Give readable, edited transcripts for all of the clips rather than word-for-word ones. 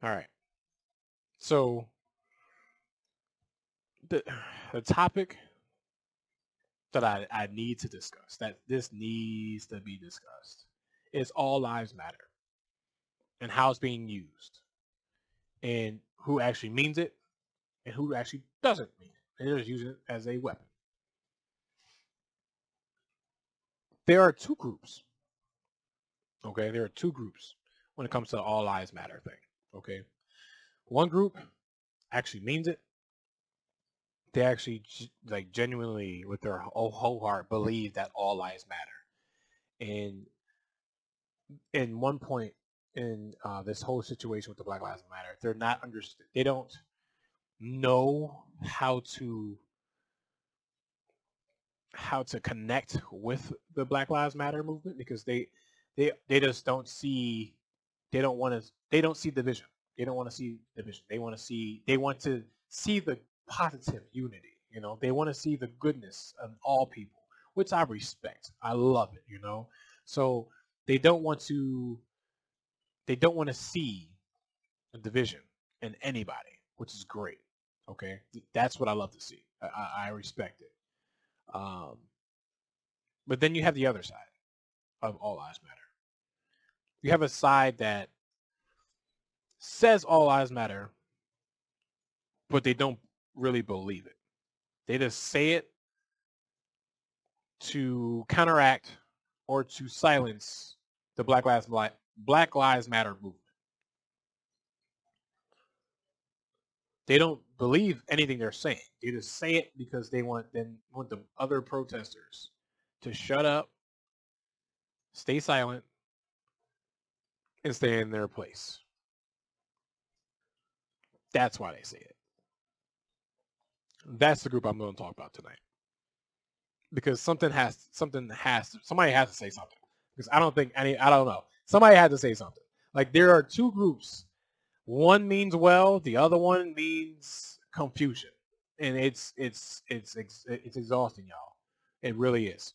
All right. So the the topic that I need to discuss, that this needs to be discussed, is all lives matter and how it's being used and who actually means it and who actually doesn't mean it. They're just using it as a weapon. There are two groups. Okay, there are two groups when it comes to the all lives matter thing. Okay, one group actually means it. They actually like genuinely, with their whole heart, believe that all lives matter. And in one point in this whole situation with the Black Lives Matter, they're not understood. They don't know how to connect with the Black Lives Matter movement because they just don't see. They don't see division. They don't want to see division. They want to see the positive unity. You know, they want to see the goodness of all people, which I respect. I love it. You know, so they don't want to they don't want to see a division in anybody, which is great. Okay, that's what I love to see. I respect it. Um, but then you have the other side of all lives matter. You have a side that says all lives matter, but they don't really believe it. They just say it to counteract or to silence the Black Lives Matter movement. They don't believe anything they're saying. They just say it because they want the other protesters to shut up, stay silent, and stay in their place. That's why they say it. That's the group I'm going to talk about tonight. Because somebody has to say something. Because I don't know. Somebody had to say something. Like there are two groups. One means well, the other one means confusion. And it's exhausting, y'all. It really is.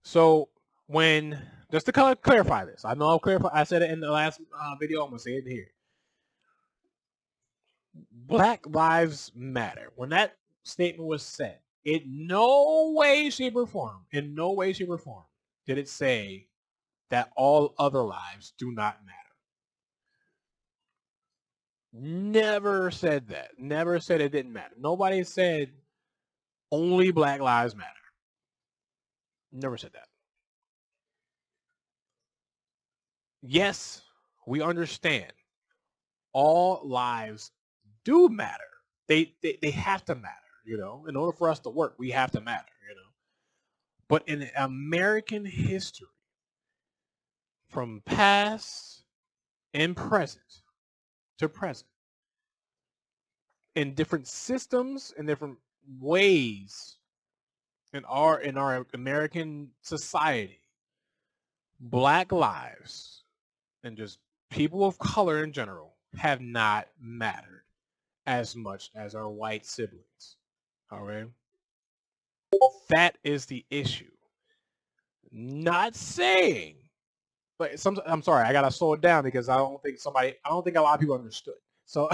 So when just to clarify this, I know I'll clarify. I said it in the last video. I'm gonna say it here. Black Lives Matter. When that statement was said, in no way, shape, or form, did it say that all other lives do not matter. Never said that. Never said it didn't matter. Nobody said only Black Lives Matter. Never said that. Yes, we understand all lives do matter. They have to matter, you know. In order for us to work, we have to matter, you know. But in American history, from past and present to present, in different systems and different ways in our American society, Black lives and just people of color in general have not mattered as much as our white siblings. All right. That is the issue. Not saying, but I'm sorry, I gotta slow it down because I don't think a lot of people understood. So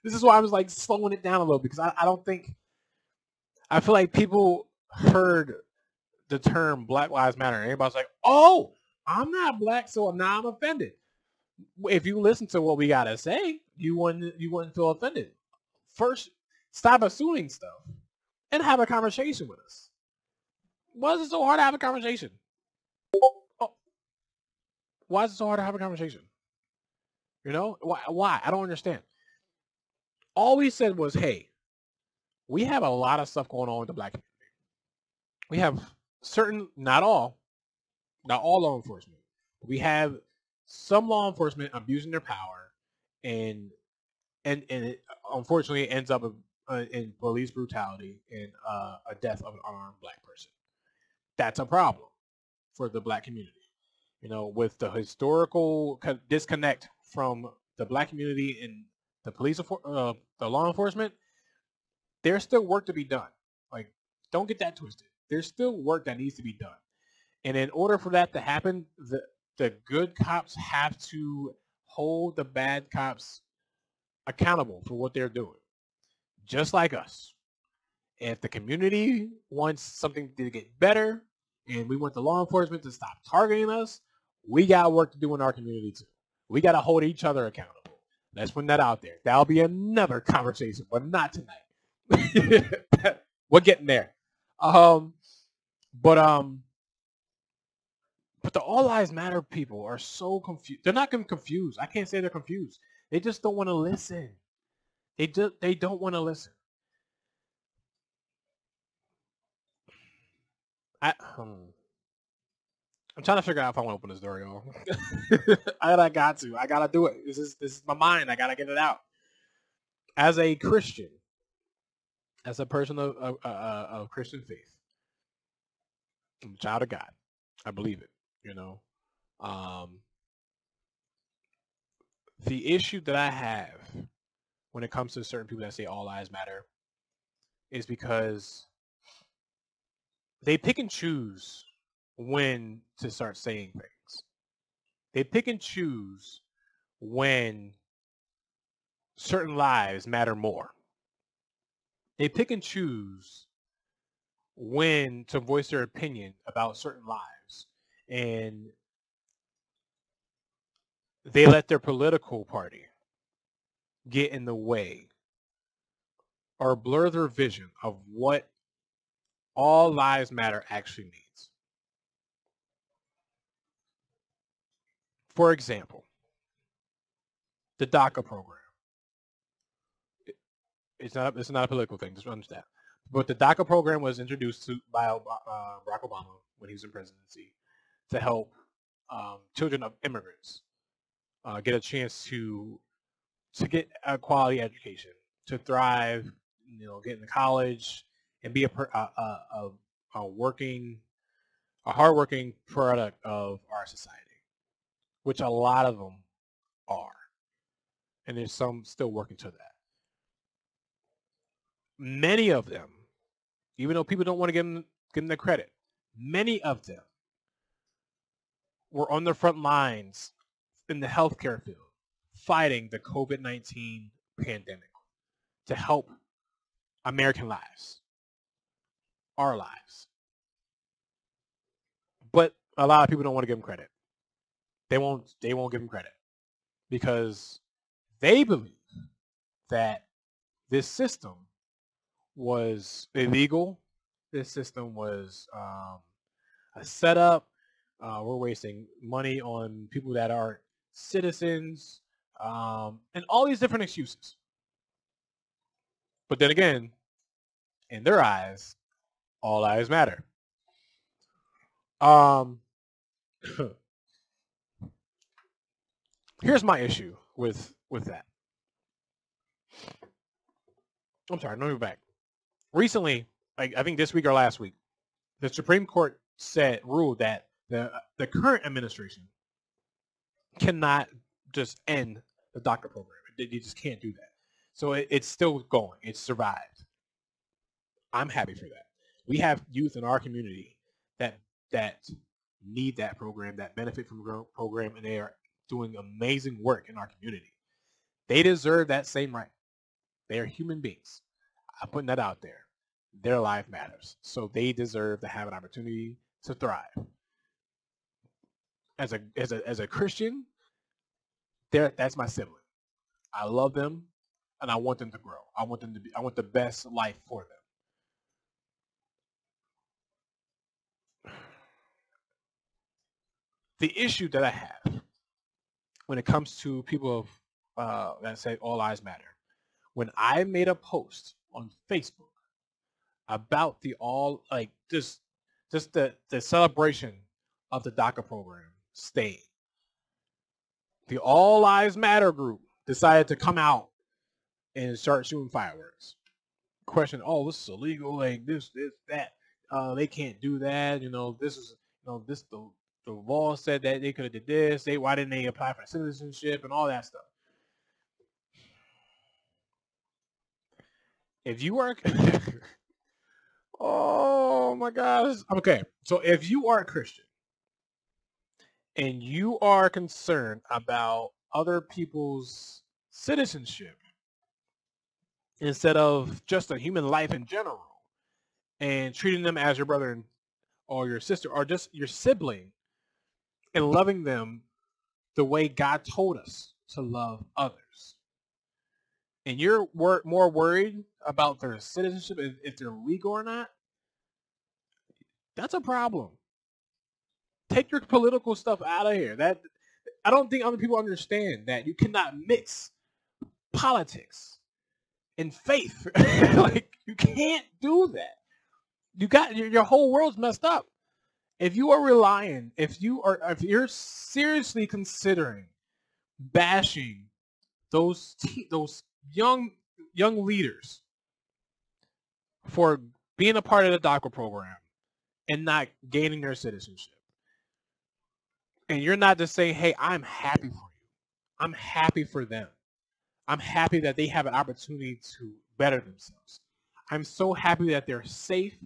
this is why I was like slowing it down a little because I don't think, I feel like people heard the term Black Lives Matter and everybody's like, oh, I'm not black, so now I'm offended. If you listen to what we gotta say, you wouldn't feel offended. First, stop assuming stuff and have a conversation with us. Why is it so hard to have a conversation? Oh, why is it so hard to have a conversation? You know why? Why? I don't understand. All we said was, hey, we have a lot of stuff going on with the black community. We have certain, not all law enforcement. We have some law enforcement abusing their power, and it unfortunately ends up in police brutality and a death of an unarmed black person. That's a problem for the black community. You know, with the historical disconnect from the black community and the the law enforcement, there's still work to be done. Like, don't get that twisted. There's still work that needs to be done. And in order for that to happen, the good cops have to hold the bad cops accountable for what they're doing, just like us. If the community wants something to get better and we want the law enforcement to stop targeting us, we got work to do in our community too. We got to hold each other accountable. Let's put that out there. That'll be another conversation, but not tonight. We're getting there. But the All Lives Matter people are so confused. They're not confused. I can't say they're confused. They just don't want to listen. They don't want to listen. I'm trying to figure out if I want to open this door, y'all. I got to. I gotta do it. This is my mind. I gotta get it out. As a Christian, as a person of Christian faith, I'm a child of God. I believe it. You know, the issue that I have when it comes to certain people that say all lives matter is because they pick and choose when to start saying things. They pick and choose when certain lives matter more. They pick and choose when to voice their opinion about certain lives. And they let their political party get in the way or blur their vision of what all lives matter actually means. For example, the DACA program. It's not a political thing, just understand. But the DACA program was introduced by Barack Obama when he was in presidency to help children of immigrants get a chance to get a quality education, to thrive, get into college, and be a hardworking product of our society, which a lot of them are, and there's some still working to that. Many of them, even though people don't want to give them the credit, many of them were on the front lines in the healthcare field fighting the COVID-19 pandemic to help American lives, our lives. But a lot of people don't want to give them credit. They won't give them credit because they believe that this system was illegal. This system was a setup. We're wasting money on people that aren't citizens, and all these different excuses. But then again, in their eyes, all lives matter. Here's my issue with that. I'm sorry, let me back. Recently, I think this week or last week, the Supreme Court ruled that the current administration cannot just end the DACA program. You just can't do that. So it's still going. It's survived. I'm happy for that. We have youth in our community that need that program, that benefit from the program, and they are doing amazing work in our community. They deserve that same right. They are human beings. I'm putting that out there. Their life matters. So they deserve to have an opportunity to thrive. As a Christian, that's my sibling. I love them and I want them to grow. I want the best life for them. The issue that I have when it comes to people that say all lives matter, when I made a post on Facebook about the celebration of the DACA program staying, the All Lives Matter group decided to come out and start shooting fireworks. Question, oh, this is illegal, like this, that. They can't do that. This is, the law said that they could have did this. Why didn't they apply for citizenship and all that stuff? If you are, oh my gosh. Okay, so if you are a Christian and you are concerned about other people's citizenship instead of just a human life in general, and treating them as your brother or your sister or just your sibling, and loving them the way God told us to love others. And you're more worried about their citizenship, if they're legal or not, that's a problem. Take your political stuff out of here. That, I don't think other people understand that you cannot mix politics and faith. Like, you can't do that. You got your whole world's messed up. If you are relying, if you're seriously considering bashing those young leaders for being a part of the DACA program and not gaining their citizenship, and you're not just saying, hey, I'm happy for you, I'm happy for them, I'm happy that they have an opportunity to better themselves, I'm so happy that they're safe,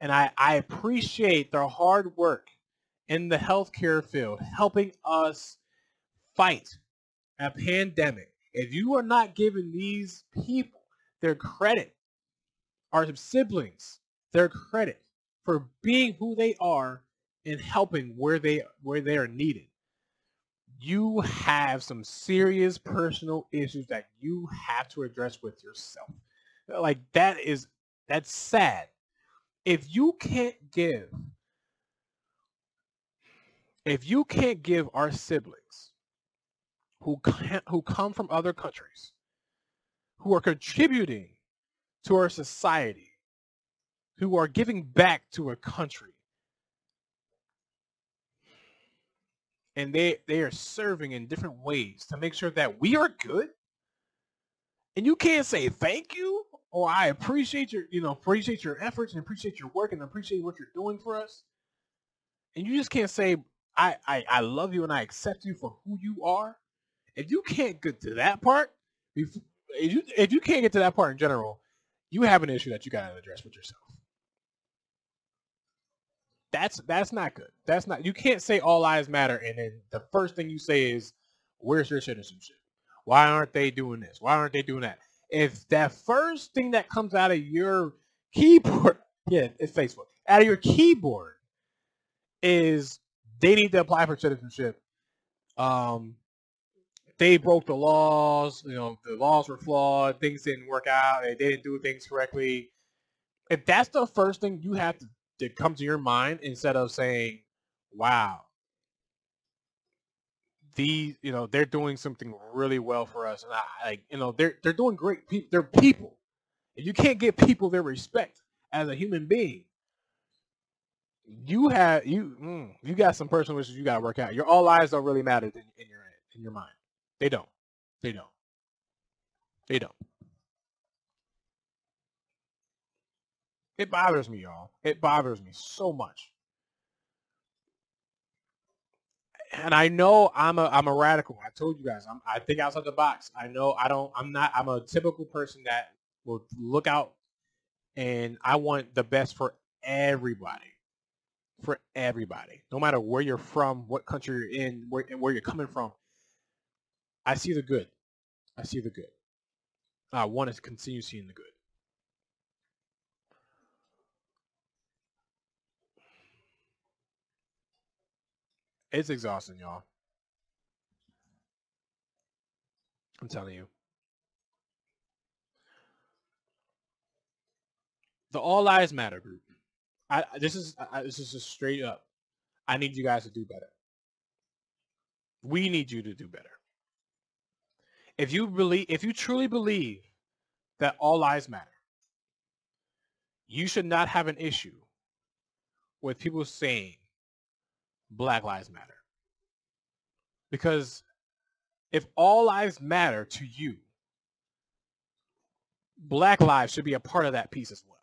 and I appreciate their hard work in the healthcare field, helping us fight a pandemic. If you are not giving these people their credit, our siblings, their credit for being who they are and helping where they are needed, you have some serious personal issues that you have to address with yourself. Like, that's sad. If you can't give our siblings who come from other countries, who are contributing to our society, who are giving back to a country, and they are serving in different ways to make sure that we are good, and you can't say thank you or I appreciate your efforts and appreciate your work and appreciate what you're doing for us, and you just can't say I love you and I accept you for who you are. If you can't get to that part, if you can't get to that part in general, you have an issue that you gotta address with yourself. That's not good. That's not. You can't say all lives matter and then the first thing you say is, where's your citizenship? Why aren't they doing this? Why aren't they doing that? If that first thing that comes out of your keyboard, yeah, it's Facebook, out of your keyboard is they need to apply for citizenship, they broke the laws, the laws were flawed, things didn't work out, they didn't do things correctly. If that's the first thing you have to come to your mind, instead of saying, wow, they're doing something really well for us, and they're doing great. They're people. If you can't give people their respect as a human being, you got some personal issues you got to work out. Your all lives don't really matter in your mind. They don't. They don't. They don't. It bothers me, y'all. It bothers me so much. And I know I'm a radical. I told you guys, I think outside the box. I know I'm a typical person that will look out, and I want the best for everybody. For everybody. No matter where you're from, what country you're in, where you're coming from. I see the good. I see the good. I want to continue seeing the good. It's exhausting, y'all. I'm telling you. The All Lives Matter group. This is just straight up. I need you guys to do better. We need you to do better. If you truly believe that all lives matter, you should not have an issue with people saying Black Lives Matter. Because if all lives matter to you, Black lives should be a part of that piece as well.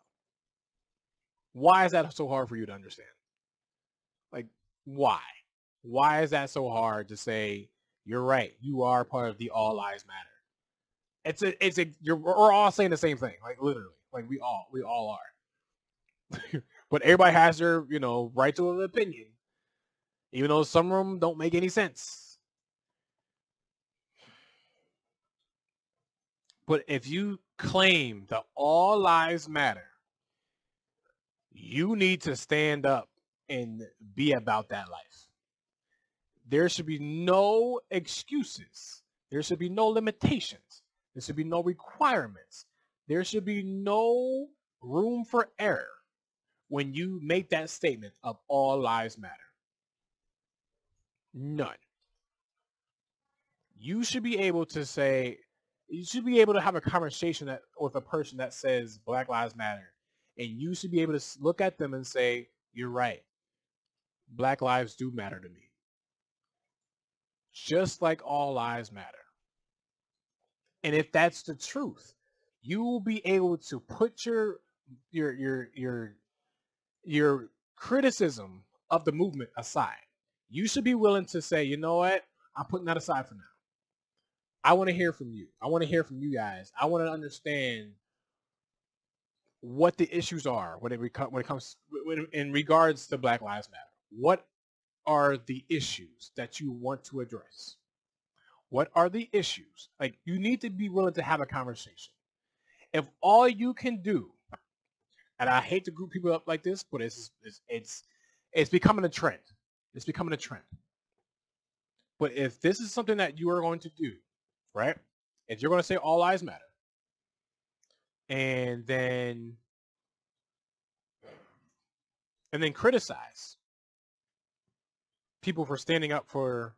Why is that so hard for you to understand? Like, why? Why is that so hard to say, you're right, you are part of the all lives matter? We're all saying the same thing, like literally. Like we all are. But everybody has their, right to an opinion. Even though some of them don't make any sense. But if you claim that all lives matter, you need to stand up and be about that life. There should be no excuses. There should be no limitations. There should be no requirements. There should be no room for error when you make that statement of all lives matter. None. You should be able to say, you should be able to have a conversation with a person that says Black Lives Matter. And you should be able to look at them and say, you're right. Black lives do matter to me. Just like all lives matter. And if that's the truth, you will be able to put your criticism of the movement aside. You should be willing to say, you know what? I'm putting that aside for now. I want to hear from you. I want to hear from you guys. I want to understand what the issues are when it comes in regards to Black Lives Matter. What are the issues that you want to address? What are the issues? Like, you need to be willing to have a conversation. If all you can do, and I hate to group people up like this, but it's becoming a trend. It's becoming a trend. But if this is something that you are going to do, right? If you're going to say all lives matter, and then criticize people for standing up for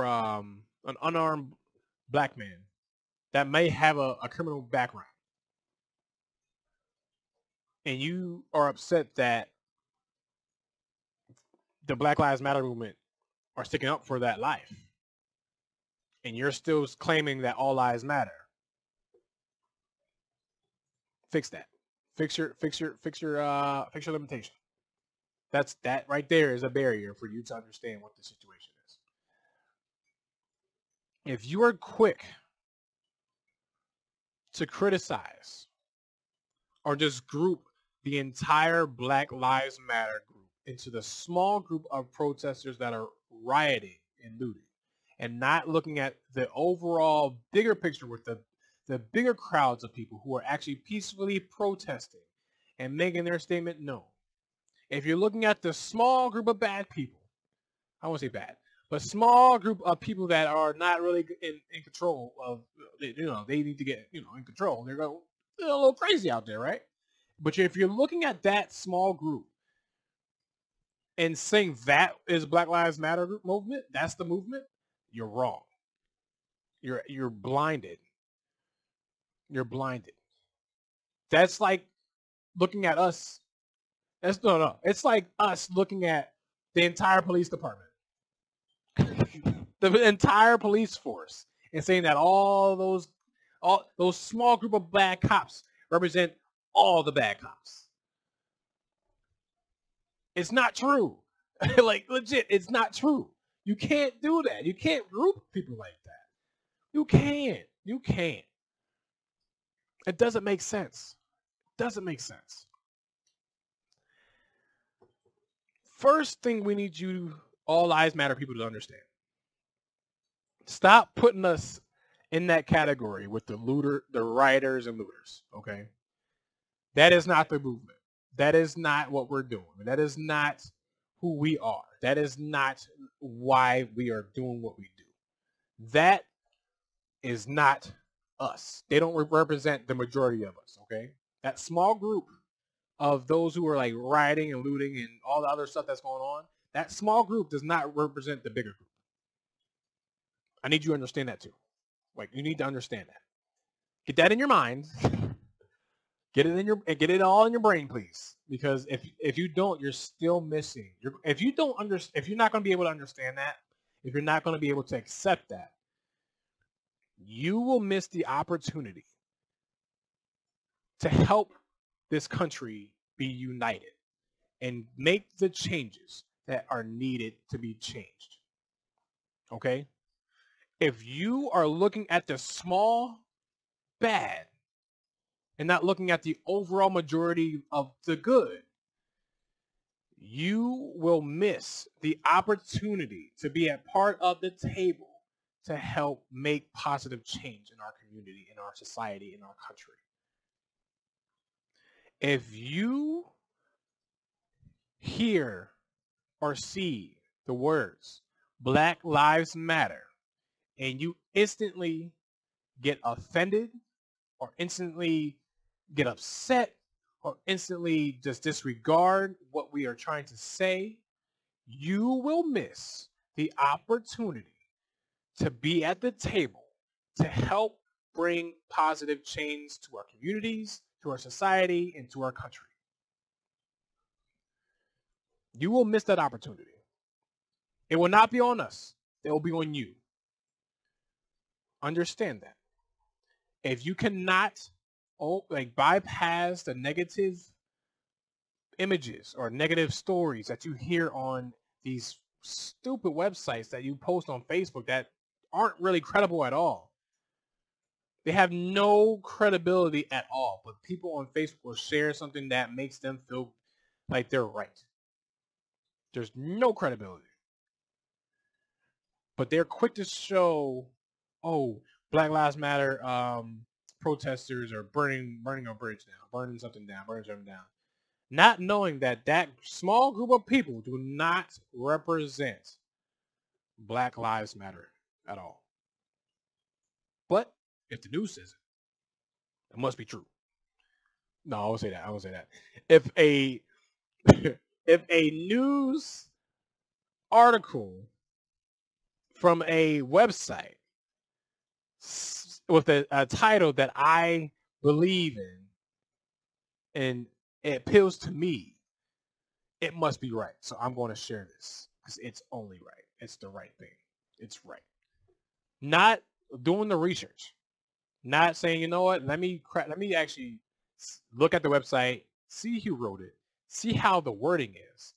an unarmed black man that may have a criminal background, and you are upset that the Black Lives Matter movement are sticking up for that life, and you're still claiming that all lives matter, fix that. Fix your limitation. That right there is a barrier for you to understand what the situation is. If you are quick to criticize or just group the entire Black Lives Matter group into the small group of protesters that are rioting and looting, and not looking at the overall bigger picture with the bigger crowds of people who are actually peacefully protesting and making their statement known. If you're looking at the small group of bad people, I won't say bad, but small group of people that are not really in control of, they need to get, in control. They're a little crazy out there, right? But if you're looking at that small group and saying that is Black Lives Matter movement, that's the movement, you're wrong. You're blinded. You're blinded. That's like looking at us. It's like us looking at the entire police department, the entire police force, and saying that all those small group of bad cops represent all the bad cops. It's not true. Like, legit, it's not true. You can't do that. You can't group people like that. You can't. You can't. It doesn't make sense. It doesn't make sense. First thing we need you, all lives matter people, to understand. Stop putting us in that category with the rioters and looters, okay? That is not the movement. That is not what we're doing. That is not who we are. That is not why we are doing what we do. That is not us. They don't represent the majority of us, okay? That small group of those who are like rioting and looting and all the other stuff that's going on, that small group does not represent the bigger group. I need you to understand that too. Like, you need to understand that. Get that in your mind. Get it all in your brain, please. Because if you don't, you're still missing. If you're not going to be able to understand that, if you're not going to be able to accept that, you will miss the opportunity to help this country be united and make the changes that are needed to be changed. Okay? If you are looking at the small bad and not looking at the overall majority of the good, you will miss the opportunity to be a part of the table to help make positive change in our community, in our society, in our country. If you hear or see the words Black Lives Matter and you instantly get offended or instantly get upset or instantly just disregard what we are trying to say, you will miss the opportunity to be at the table to help bring positive change to our communities, to our society, and to our country. You will miss that opportunity. It will not be on us. It will be on you. Understand that. If you cannot bypass the negative images or negative stories that you hear on these stupid websites that you post on Facebook that aren't really credible at all. They have no credibility at all, but people on Facebook will share something that makes them feel like they're right. There's no credibility. But they're quick to show, oh, Black Lives Matter protesters are burning a bridge down, burning something down. Not knowing that that small group of people do not represent Black Lives Matter at all. But if the news says it must be true. No, I won't say that. If a if a news article from a website with a title that I believe in and it appeals to me, it must be right. So I'm going to share this because it's only right. It's the right thing. It's right. Not doing the research. Not saying, you know what, let me actually look at the website, see who wrote it, see how the wording is,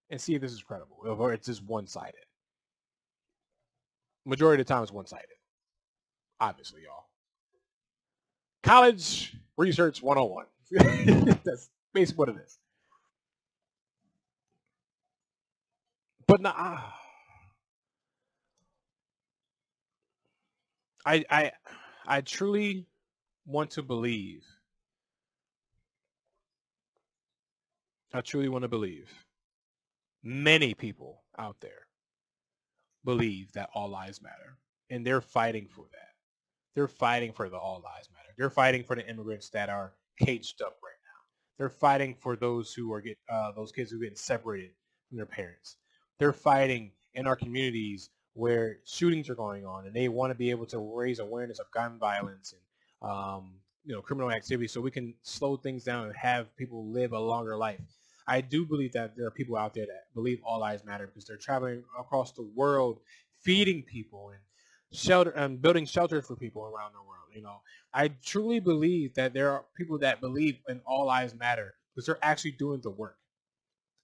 and see if this is credible or it's just one-sided. Majority of the time it's one-sided. Obviously, y'all. College Research 101. That's basically what it is. But nah, I truly want to believe. I truly want to believe. Many people out there believe that all lives matter, and they're fighting for that. They're fighting for the all lives matter. They're fighting for the immigrants that are caged up right now. They're fighting for those who are those kids who are getting separated from their parents. They're fighting in our communities where shootings are going on, and they want to be able to raise awareness of gun violence and criminal activity, so we can slow things down and have people live a longer life. I do believe that there are people out there that believe all lives matter because they're traveling across the world, feeding people and shelter and building shelters for people around the world. I truly believe that there are people that believe in all lives matter because they're actually doing the work.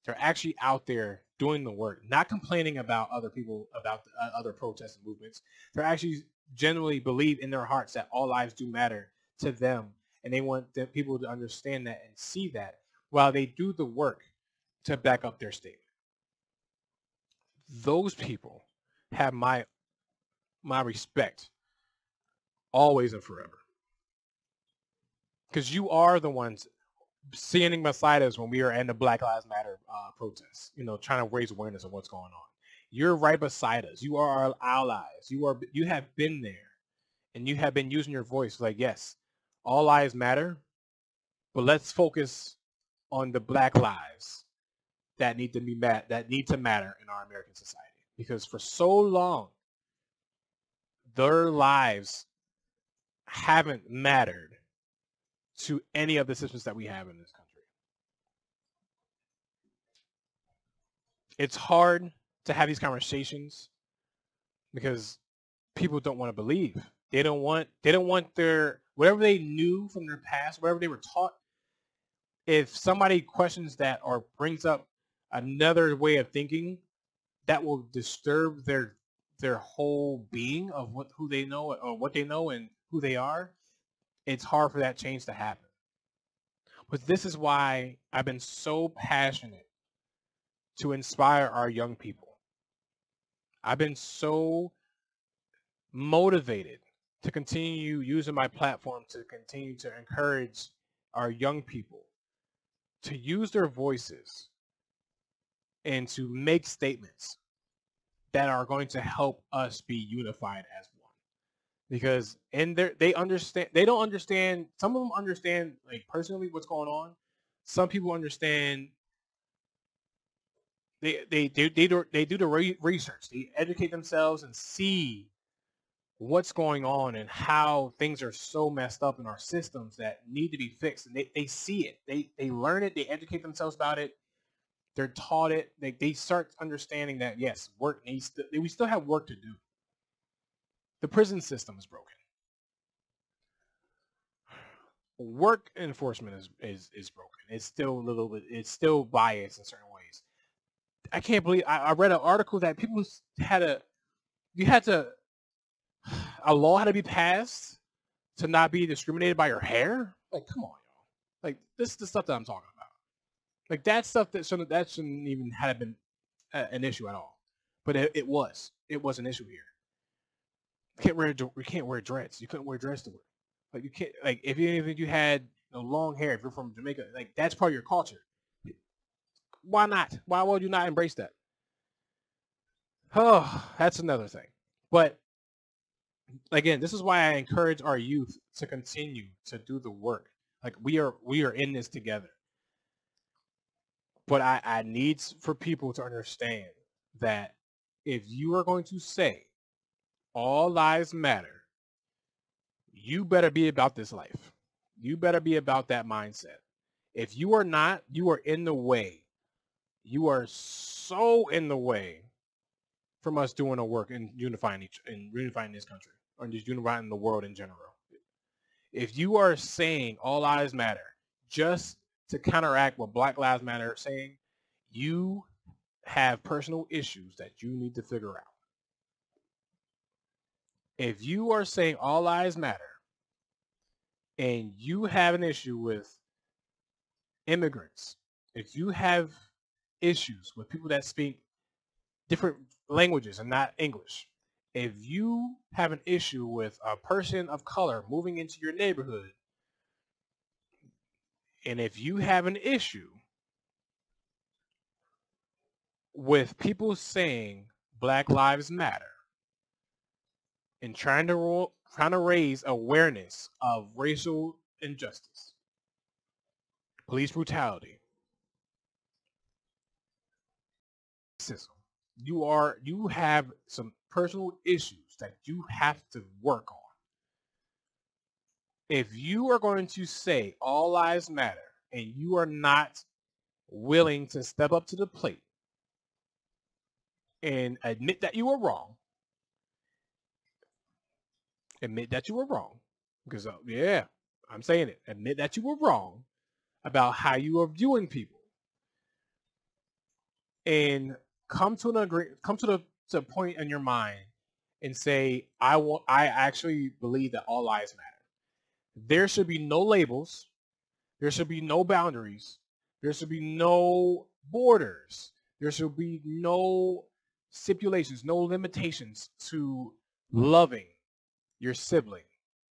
They're actually out there doing the work, not complaining about other people, about other protests and movements. They're actually genuinely believe in their hearts that all lives do matter to them, and they want the people to understand that and see that while they do the work to back up their statement. Those people have my respect always and forever, because you are the ones standing beside us when we are in the Black Lives Matter protests, trying to raise awareness of what's going on. You're right beside us. You are our allies. You have been there, and you have been using your voice like, yes, all lives matter, but let's focus on the Black lives that need to matter in our American society, because for so long their lives haven't mattered to any of the systems that we have in this country. It's hard to have these conversations because people don't want to believe. They don't want their whatever they knew from their past, whatever they were taught. If somebody questions that or brings up another way of thinking, that will disturb their whole being of who they know or what they know and who they are. It's hard for that change to happen. But this is why I've been so passionate to inspire our young people. I've been so motivated to continue using my platform to continue to encourage our young people to use their voices and to make statements that are going to help us be unified as one. Because they understand, they don't understand, some of them understand like personally what's going on. Some people understand, they do the research, they educate themselves and see what's going on and how things are so messed up in our systems that need to be fixed. And they see it, they learn it, they educate themselves about it, they're taught it, they start understanding that yes, work needs to, we still have work to do. The prison system is broken. Work enforcement is broken. It's still a little bit, it's still biased in certain ways. I can't believe I read an article that people a law had to be passed to not be discriminated by your hair. Like, come on, y'all. Like, this is the stuff that I'm talking about. Like, that stuff that shouldn't even have been an issue at all. But it was an issue here. You can't wear dreads. You couldn't wear dreads to work. Like, you can't, like, if you had long hair, if you're from Jamaica, like, that's part of your culture. Why not? Why would you not embrace that? Oh, that's another thing. But again, this is why I encourage our youth to continue to do the work. Like, we are in this together. But I need for people to understand that if you are going to say all lives matter, you better be about this life. You better be about that mindset. If you are not, you are in the way. You are so in the way from us doing our work and unifying this country, or just unifying the world in general. If you are saying all lives matter just to counteract what Black Lives Matter is saying, you have personal issues that you need to figure out. If you are saying all lives matter and you have an issue with immigrants, if you have issues with people that speak different languages and not English, if you have an issue with a person of color moving into your neighborhood, and if you have an issue with people saying Black Lives Matter and trying to raise awareness of racial injustice, police brutality, racism, you have some personal issues that you have to work on. If you are going to say all lives matter and you are not willing to step up to the plate and admit that you were wrong, because yeah, I'm saying it, admit that you were wrong about how you are viewing people, and come to the point in your mind and say, I actually believe that all lives matter. There should be no labels. There should be no boundaries. There should be no borders. There should be no stipulations, no limitations to loving your sibling,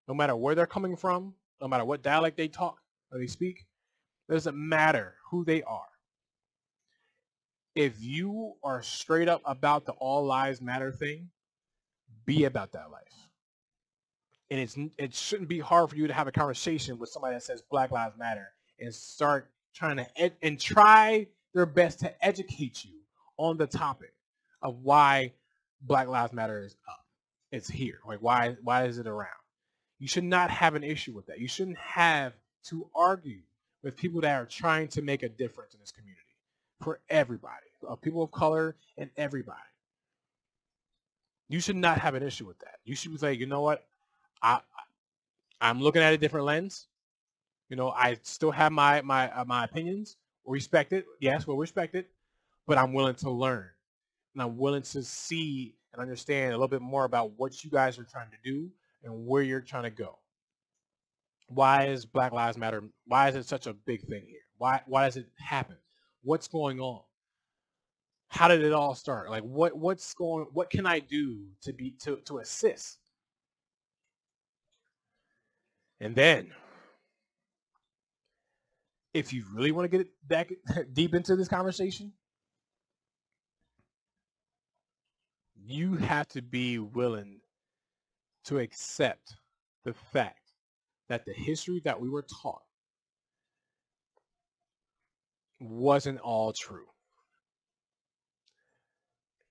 no matter where they're coming from, no matter what dialect they talk or they speak. It doesn't matter who they are. If you are straight up about the all lives matter thing, be about that life. And it shouldn't be hard for you to have a conversation with somebody that says Black Lives Matter and start trying to try their best to educate you on the topic of why Black Lives Matter is up. It's here. Like, why is it around? You should not have an issue with that. You shouldn't have to argue with people that are trying to make a difference in this community for everybody, people of color and everybody. You should not have an issue with that. You should be like, you know what? I'm looking at a different lens. You know, I still have my opinions. We'll respect it. Yes, we'll respect it. But I'm willing to learn. And I'm willing to see and understand a little bit more about what you guys are trying to do and where you're trying to go. Why is Black Lives Matter? Why is it such a big thing here? Why does it happen? What's going on? How did it all start? Like, what can I do to assist? And then, if you really want to get back deep into this conversation, you have to be willing to accept the fact that the history that we were taught wasn't all true.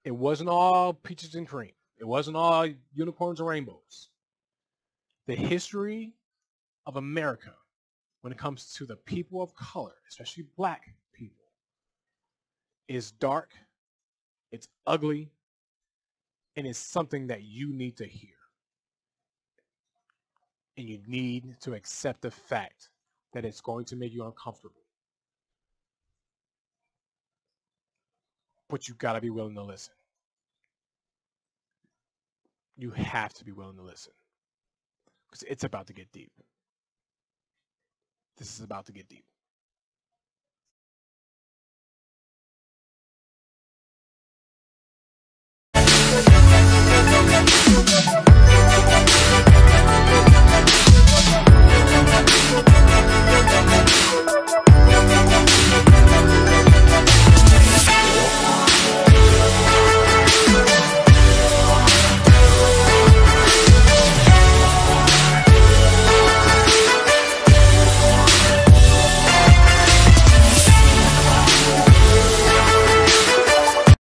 It wasn't all peaches and cream. It wasn't all unicorns and rainbows. The history of America, when it comes to the people of color, especially black people, is dark, it's ugly, and it's something that you need to hear. And you need to accept the fact that it's going to make you uncomfortable. But you got to be willing to listen. You have to be willing to listen. Because it's about to get deep. This is about to get deep.